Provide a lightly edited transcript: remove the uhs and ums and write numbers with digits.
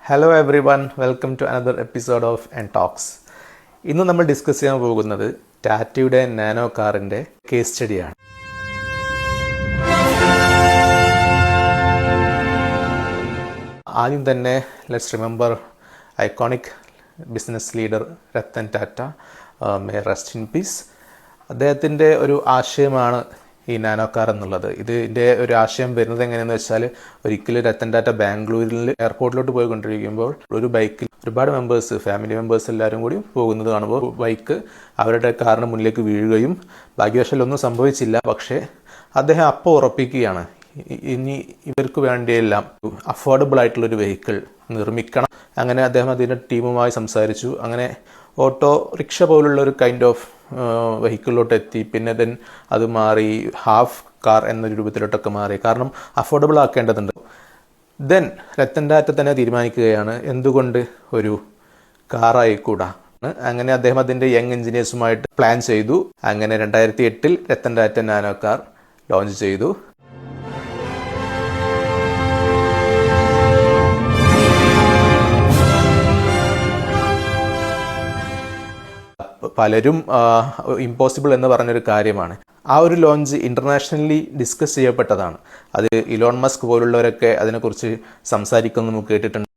Hello everyone, welcome to another episode of and talks. ഇന്ന് നമ്മൾ discuss ചെയ്യാൻ പോകുന്നത് ടാറ്റയുടെ നാനോ കാറിൻ്റെ കേസ് സ്റ്റഡിയാണ്. ആദ്യം തന്നെ let's remember iconic business leader Ratan Tata, may rest in peace. അദ്ദേഹത്തിൻ്റെ ഒരു ആശയമാണ് ഈ നാനോ കാർ എന്നുള്ളത്. ഇതിൻ്റെ ഒരു ആശയം വരുന്നത് എങ്ങനെയെന്ന് വെച്ചാൽ, ഒരിക്കലും രത്തൻ ടാറ്റ ബാംഗ്ലൂരിൽ എയർപോർട്ടിലോട്ട് പോയിക്കൊണ്ടിരിക്കുമ്പോൾ ഒരു ബൈക്കിൽ ഒരുപാട് ഫാമിലി മെമ്പേഴ്സ് എല്ലാവരും കൂടി പോകുന്നത് കാണുമ്പോൾ ബൈക്ക് അവരുടെ കാറിന് മുന്നിലേക്ക് വീഴുകയും ഭാഗ്യവശാലൊന്നും സംഭവിച്ചില്ല. പക്ഷേ അദ്ദേഹം അപ്പോൾ ഉറപ്പിക്കുകയാണ്, ഇനി ഇവർക്ക് വേണ്ടിയെല്ലാം അഫോർഡബിൾ ആയിട്ടുള്ളൊരു വെഹിക്കിൾ നിർമ്മിക്കണം. അങ്ങനെ അദ്ദേഹം അതിൻ്റെ ടീമുമായി സംസാരിച്ചു. അങ്ങനെ ഓട്ടോ റിക്ഷ പോലുള്ള ഒരു കൈൻഡ് ഓഫ് വെഹിക്കിളിലോട്ട് എത്തി. പിന്നെ അത് മാറി ഹാഫ് കാർ എന്നൊരു രൂപത്തിലോട്ടൊക്കെ മാറി. കാരണം അഫോർഡബിൾ ആക്കേണ്ടതുണ്ട്. രത്തൻ ടാറ്റ തന്നെ തീരുമാനിക്കുകയാണ്, എന്തുകൊണ്ട് ഒരു കാറായിക്കൂടാ. അങ്ങനെ അദ്ദേഹം അതിൻ്റെ യങ് എഞ്ചിനീയേഴ്സുമായിട്ട് പ്ലാൻ ചെയ്തു. അങ്ങനെ 2008 Ratan Tata Nano car launch ചെയ്തു. പലരും ഇമ്പോസിബിൾ എന്ന് പറഞ്ഞൊരു കാര്യമാണ്. ആ ഒരു ലോഞ്ച് ഇന്റർനാഷണലി ഡിസ്കസ് ചെയ്യപ്പെട്ടതാണ്. അത് ഇലോൺ മസ്ക് പോലുള്ളവരൊക്കെ അതിനെക്കുറിച്ച് സംസാരിക്കുന്നത് നമുക്ക് കേട്ടിട്ടുണ്ട്.